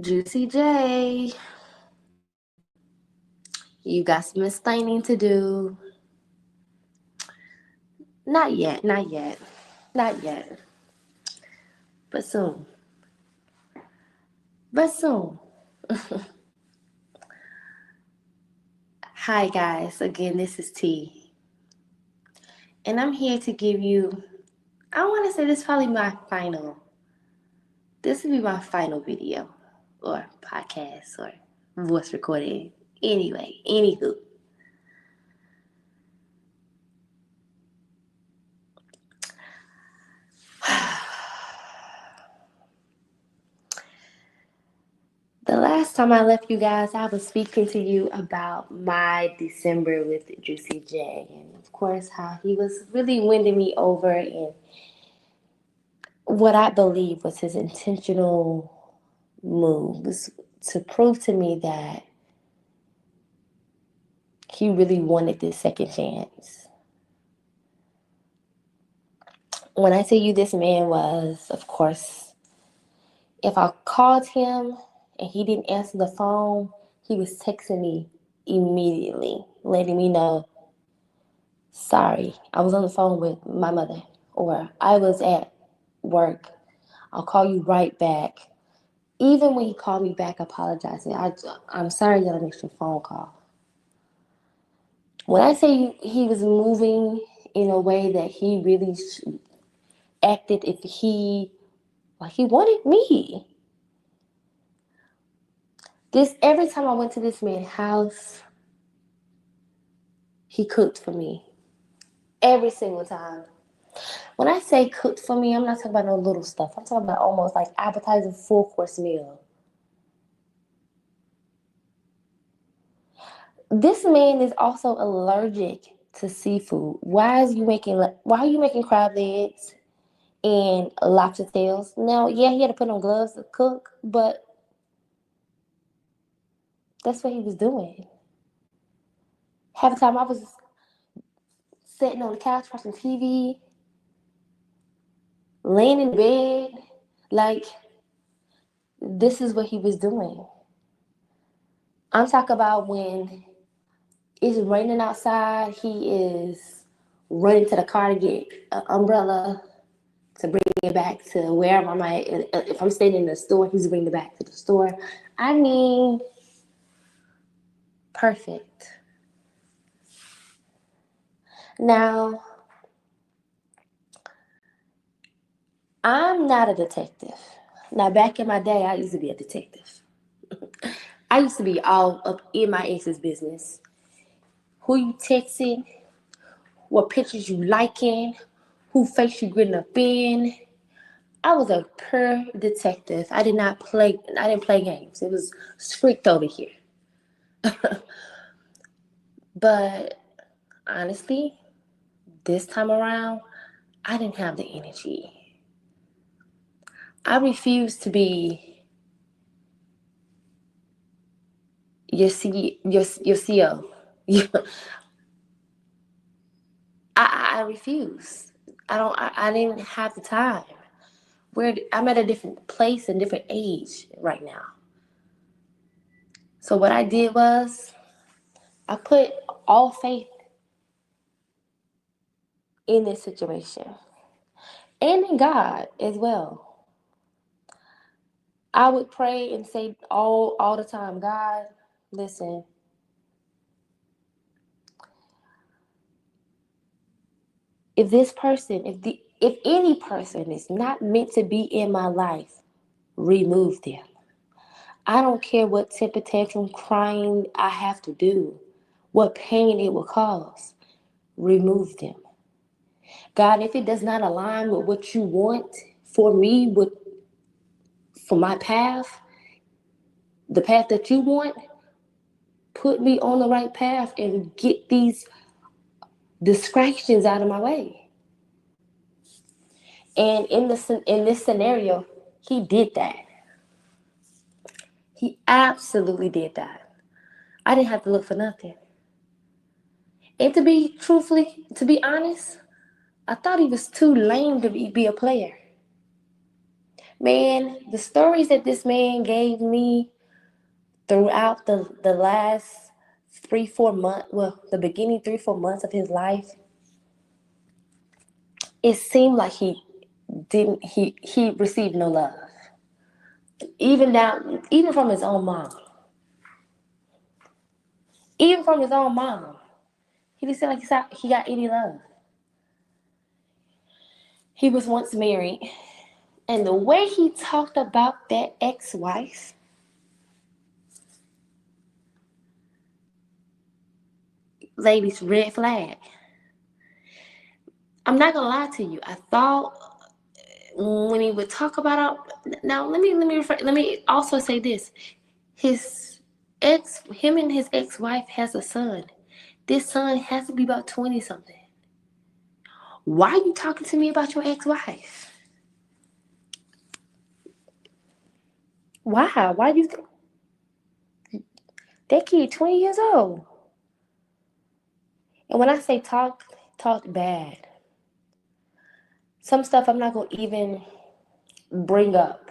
Juicy J, you got some explaining to do. Not yet, not yet, not yet, but soon. But soon. Hi, guys. Again, this is T. And I'm here to give you, I want to say this is probably this will be my final video or podcast or voice recording. Anyway, anywho. The last time I left you guys, I was speaking to you about my December with Juicy J. And of course, how he was really winning me over and what I believe was his intentional move was to prove to me that he really wanted this second chance. When I tell you this man was, of course, if I called him and he didn't answer the phone, he was texting me immediately, letting me know, sorry, I was on the phone with my mother, or I was at work. I'll call you right back. Even when he called me back apologizing, I'm sorry that I missed your phone call. When I say he was moving in a way that he really acted if he, like he wanted me. This every time I went to this man's house, he cooked for me. Every single time. When I say cooked for me, I'm not talking about no little stuff. I'm talking about almost like appetizing full course meal. This man is also allergic to seafood. Why are you making crab legs and lobster tails? Now, yeah, he had to put on gloves to cook, but that's what he was doing. Half the time I was sitting on the couch watching TV, laying in bed, like this is what he was doing. I'm talking about when it's raining outside, he is running to the car to get an umbrella to bring it back to wherever I'm at. If I'm staying in the store, he's bringing it back to the store. I mean, perfect. Now, I'm not a detective. Now, back in my day, I used to be a detective. I used to be all up in my ex's business. Who you texting, what pictures you liking, who face you gritting up in. I was a pure detective. I didn't play games. It was strict over here. But honestly, this time around, I didn't have the energy. I refused to be your CO. I refuse. I didn't have the time. I'm at a different place and different age right now. So what I did was I put all faith in this situation and in God as well. I would pray and say all the time, God, listen, if any person is not meant to be in my life, remove them. I don't care what temper tantrum crying I have to do, what pain it will cause. Remove them. God, if it does not align with what you want for me, for my path, the path that you want, put me on the right path and get these distractions out of my way. And in this scenario, he did that. He absolutely did that. I didn't have to look for nothing. And to be honest, I thought he was too lame to be a player. Man, the stories that this man gave me throughout the last 3 4 months, well, the beginning 3 4 months of his life, it seemed like he received no love, even from his own mom, even from his own mom. He didn't seem like he got any love. He was once married, and the way he talked about that ex-wife, ladies, red flag. I'm not gonna lie to you. I thought when he would talk about it. Now let me also say this: him and his ex-wife has a son. This son has to be about 20 something. Why are you talking to me about your ex-wife? Why? Why you? That kid 20 years old. And when I say talk bad. Some stuff I'm not gonna even bring up.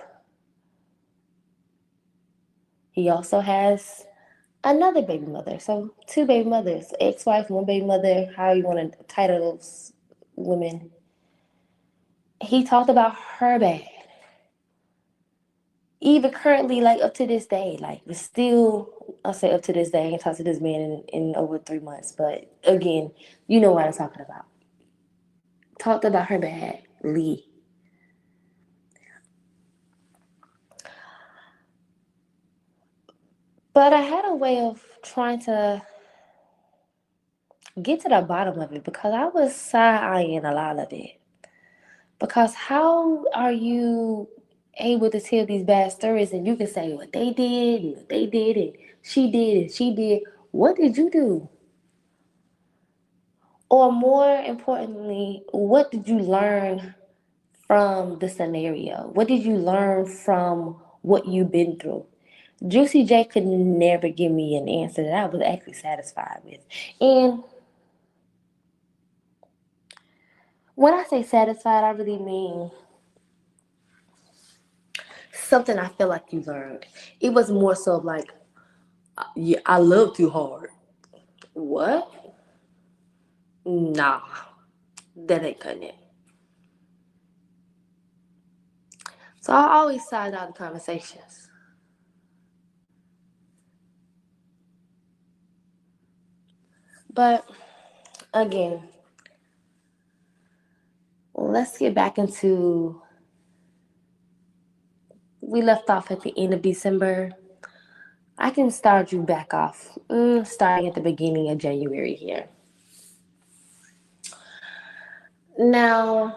He also has another baby mother. So two baby mothers, ex-wife, one baby mother, how you want to title those women. He talked about her bad. Even currently, like up to this day, like still, I'll say up to this day, I can talk to this man in over 3 months. But again, you know what I'm talking about. Talked about her bad, Lee. But I had a way of trying to get to the bottom of it because I was side eyeing a lot of it. Because how are you able to tell these bad stories and you can say what they did and what they did and she did. What did you do? Or more importantly, what did you learn from the scenario? What did you learn from what you've been through? Juicy J could never give me an answer that I was actually satisfied with. And when I say satisfied, I really mean something I feel like you learned. It was more so like, yeah, I love too hard. What? Nah, that ain't cutting it. So I always side out the conversations. But again, let's get back into. We left off at the end of December. I can start you back off, starting at the beginning of January here. Now,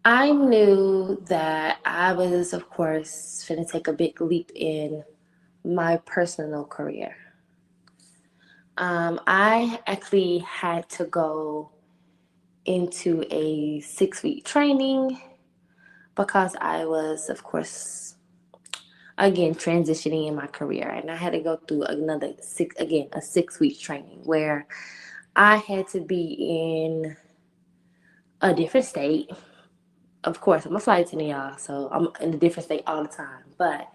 I knew that I was, of course, going to take a big leap in my personal career. I actually had to go into a 6 week training because I was, of course, again, transitioning in my career. And I had to go through a 6 week training where I had to be in a different state. Of course, I'm a flight attendant, y'all, so I'm in a different state all the time. But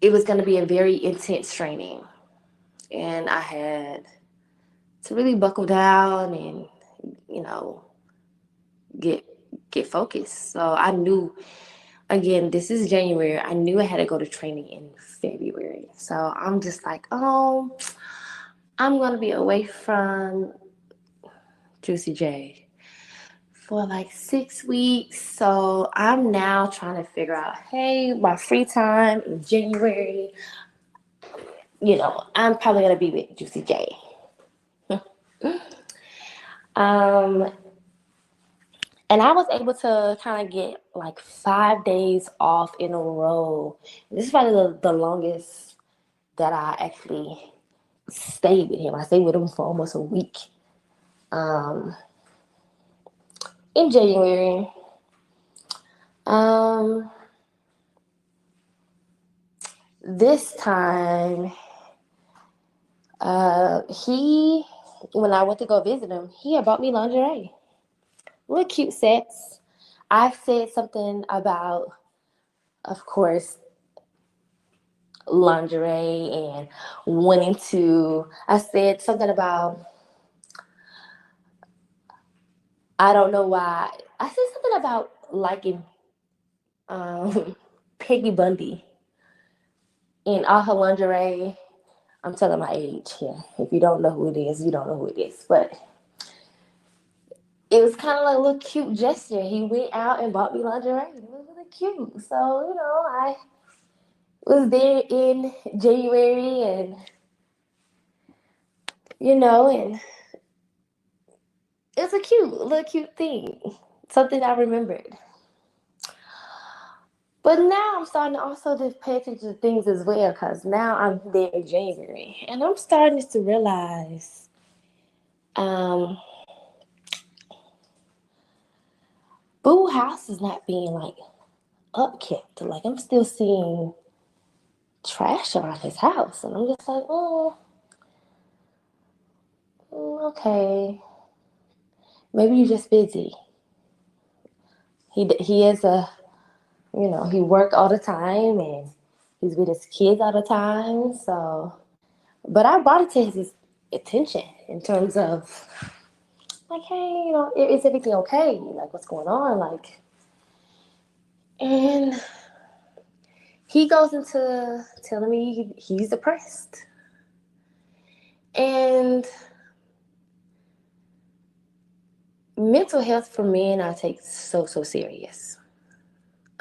it was going to be a very intense training. And I had to really buckle down and, you know, get get focused. So I knew, again, this is January. I knew I had to go to training in February. So I'm just like, oh, I'm gonna be away from Juicy J for like 6 weeks. So I'm now trying to figure out, hey, my free time in January, I'm probably gonna be with Juicy J. um, And I was able to kind of get like 5 days off in a row. This is probably the longest that I actually stayed with him. I stayed with him for almost a week um, in January. Um, this time, when I went to go visit him, he had bought me lingerie. little cute sets. I said something about, of course, lingerie and wanting to. I said something about, I don't know why. I said something about liking Peggy Bundy in all her lingerie. I'm telling my age here. If you don't know who it is, you don't know who it is. But it was kind of like a little cute gesture. He went out and bought me lingerie. It was really cute. So, I was there in January and, and it was a little cute thing. Something I remembered. But now I'm starting to also just pay attention to things as well, because now I'm there in January. And I'm starting to realize um, Boo House is not being like upkept. Like, I'm still seeing trash around his house. And I'm just like, okay. Maybe you're just busy. He is he work all the time and he's with his kids all the time. So, but I brought it to his attention in terms of like, hey, is everything okay? Like, what's going on? Like, and he goes into telling me he's depressed. And mental health for men, I take so, so serious.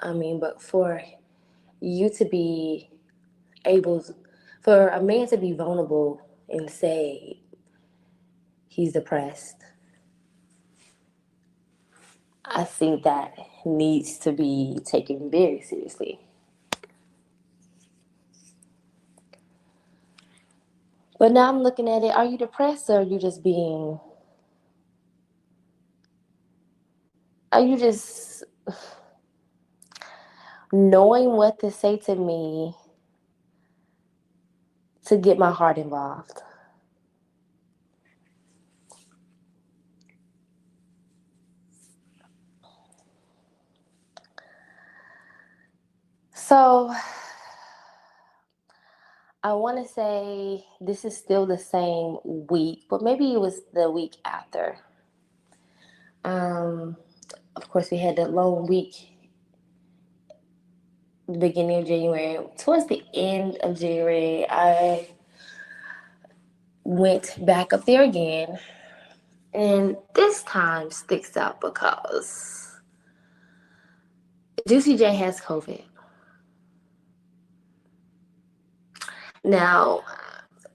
I mean, but for you to be able, for a man to be vulnerable and say he's depressed, I think that needs to be taken very seriously. But now I'm looking at it, are you depressed or are you just knowing what to say to me to get my heart involved? So I want to say this is still the same week, but maybe it was the week after. Um, of course, we had that long week, the beginning of January. Towards the end of January, I went back up there again, and this time sticks out because Juicy J has COVID. Now,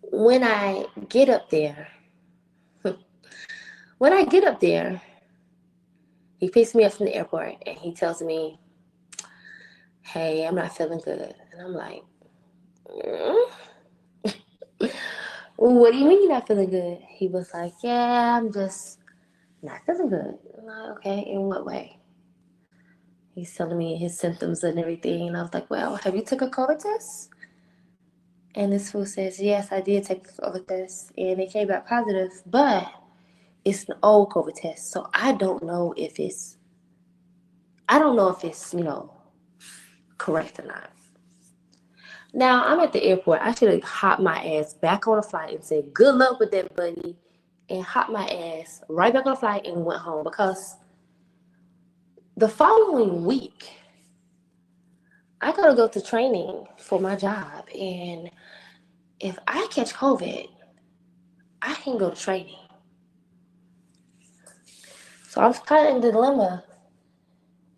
when I get up there, when I get up there, he picks me up from the airport and he tells me, hey, I'm not feeling good. And I'm like, mm? What do you mean you're not feeling good? He was like, yeah, I'm just not feeling good. I'm like, okay, in what way? He's telling me his symptoms and everything. And I was like, well, have you took a COVID test? And this fool says, yes, I did take a COVID test. And it came back positive, but it's an old COVID test. So I don't know if it's, correct or not. Now I'm at the airport. I should have hopped my ass back on a flight and said, good luck with that, buddy. And hopped my ass right back on the flight and went home, because the following week, I gotta go to training for my job. And if I catch COVID, I can go to training. So I'm kind of in the dilemma.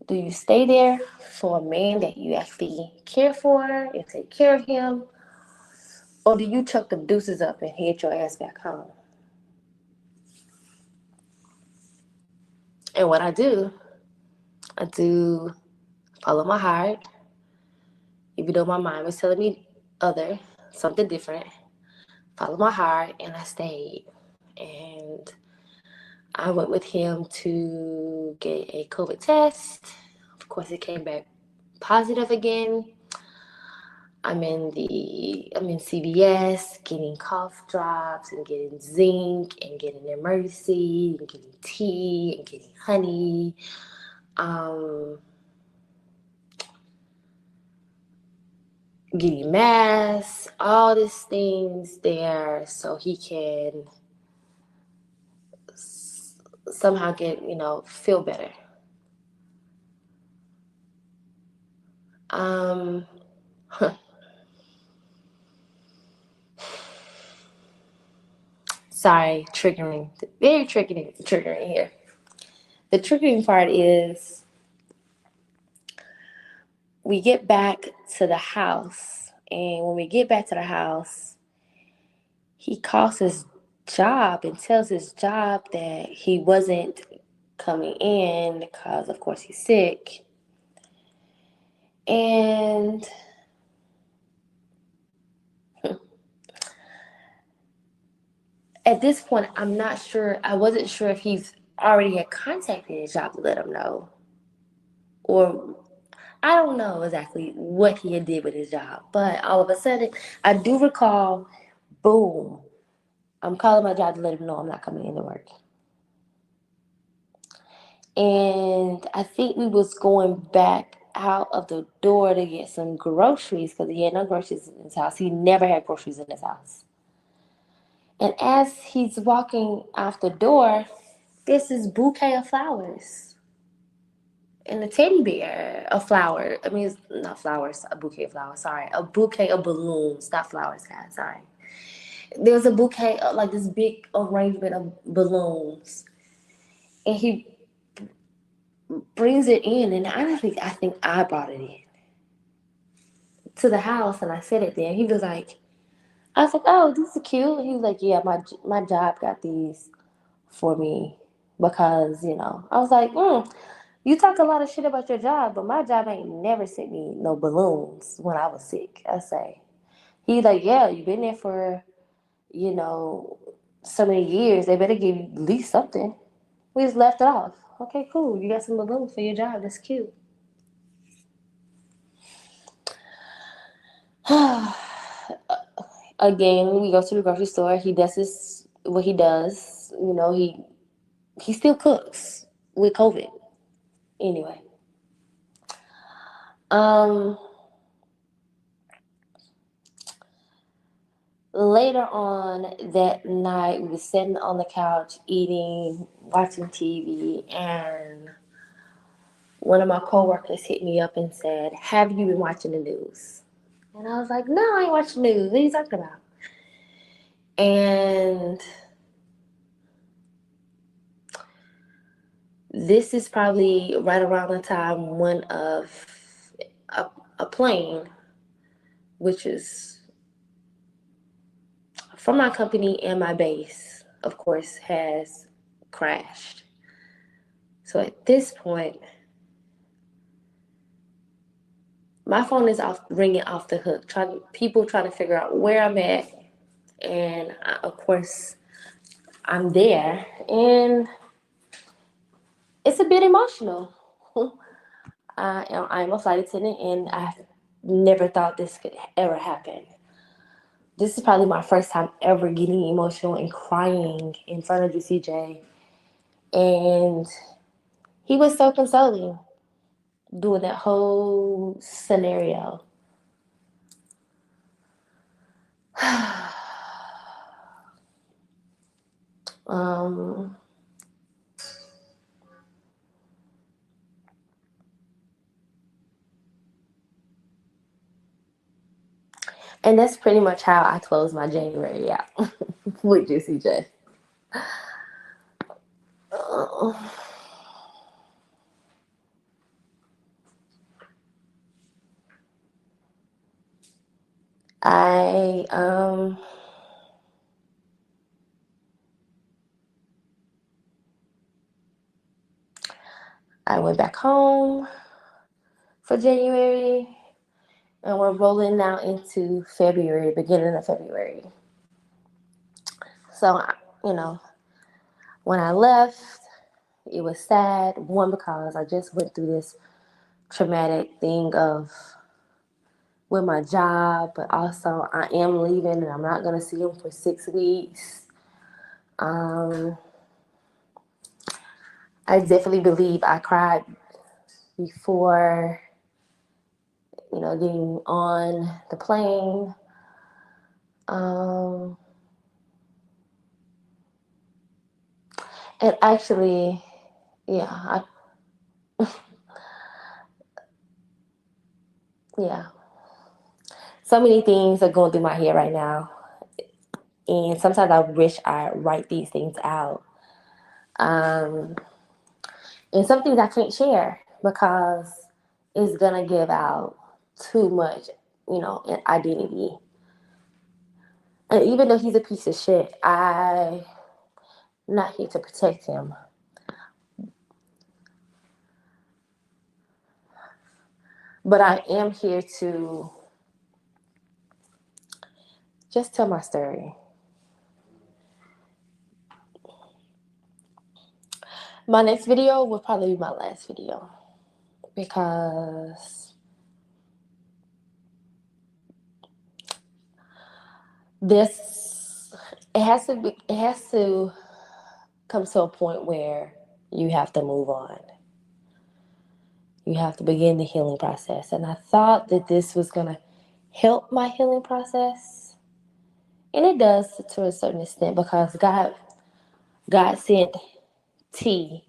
Do you stay there for a man that you actually care for and take care of him? Or do you chuck the deuces up and head your ass back home? And what I do follow my heart, even though my mind was telling me something different. Follow my heart, and I stayed. And I went with him to get a COVID test. Of course, it came back positive again. I'm in CVS getting cough drops and getting zinc and getting Emergency and getting tea and getting honey. Um, Getting masks, all these things there so he can somehow get, feel better. Um, Sorry, triggering, very triggering here. The triggering part is we get back to the house, and when we get back to the house, he calls his job and tells his job that he wasn't coming in because, of course, he's sick. And at this point, I wasn't sure if he's already had contacted his job to let him know. Or I don't know exactly what he had did with his job. But all of a sudden, I do recall, boom, I'm calling my job to let him know I'm not coming into work. And I think we was going back out of the door to get some groceries because he had no groceries in his house. He never had groceries in his house. And as he's walking out the door, there's this bouquet of flowers and a teddy bear of flower. I mean, it's not flowers, a bouquet of flowers. Sorry, a bouquet of balloons, not flowers, guys. Sorry. There's a bouquet of like this big arrangement of balloons, and he brings it in, and honestly, I think I brought it in to the house, and I set it there. He was like, I was like, oh, this is cute. And he was like, yeah, my job got these for me because I was like, you talk a lot of shit about your job, but my job ain't never sent me no balloons when I was sick. I say, he's like, yeah, you've been there for you know so many years. They better give you at least something. We just left it off. Okay, cool. You got some balloons for your job. That's cute. Again, we go to the grocery store. He does this. What he does, he still cooks with COVID. Anyway, um, later on that night, we were sitting on the couch eating, watching TV, and one of my coworkers hit me up and said, "Have you been watching the news?" And I was like, "No, I ain't watching the news. What are you talking about?" And this is probably right around the time one of a, a plane, which is from my company and my base, of course, has crashed. So at this point, my phone is off, ringing off the hook. People trying to figure out where I'm at, and of course, I'm there, and it's a bit emotional. I'm a flight attendant, and I never thought this could ever happen. This is probably my first time ever getting emotional and crying in front of CJ, and he was so consoling doing that whole scenario. um, and that's pretty much how I close my January out with Juicy J. I I went back home for January, and we're rolling now into February, beginning of February. So, you know, when I left, it was sad. One, because I just went through this traumatic thing of with my job, but also I am leaving and I'm not going to see him for 6 weeks. I definitely believe I cried before, getting on the plane. Um, and actually, yeah, yeah. So many things are going through my head right now. And sometimes I wish I write these things out. Um, and some things I can't share because it's gonna give out too much, identity. And even though he's a piece of shit, I'm not here to protect him. But I am here to just tell my story. My next video will probably be my last video because this it has to come to a point where you have to move on. You have to begin the healing process. And I thought that this was going to help my healing process. And it does to a certain extent because God sent T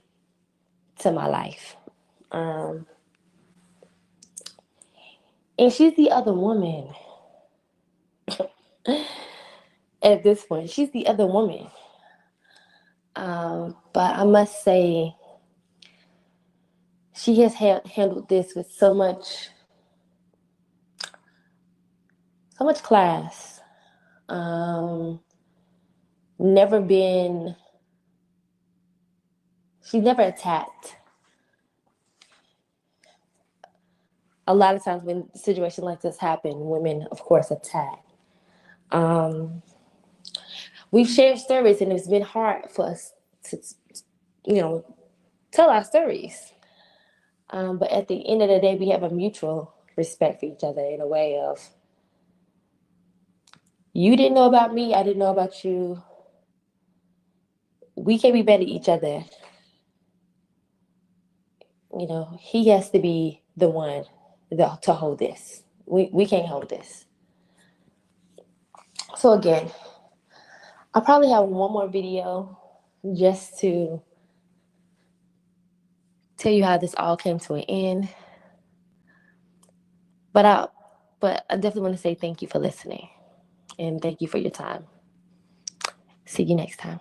to my life. Um, and she's the other woman at this point. She's the other woman. But I must say, she has handled this with so much class. Um, never been, she's never attacked. A lot of times when situations like this happen, women, of course, attack. Um, we've shared stories, and it's been hard for us to, you know, tell our stories. But at the end of the day, we have a mutual respect for each other in a way of you didn't know about me, I didn't know about you. We can't be better at each other. He has to be the one to hold this. We can't hold this. So again, I'll probably have one more video just to tell you how this all came to an end. But I definitely want to say thank you for listening and thank you for your time. See you next time.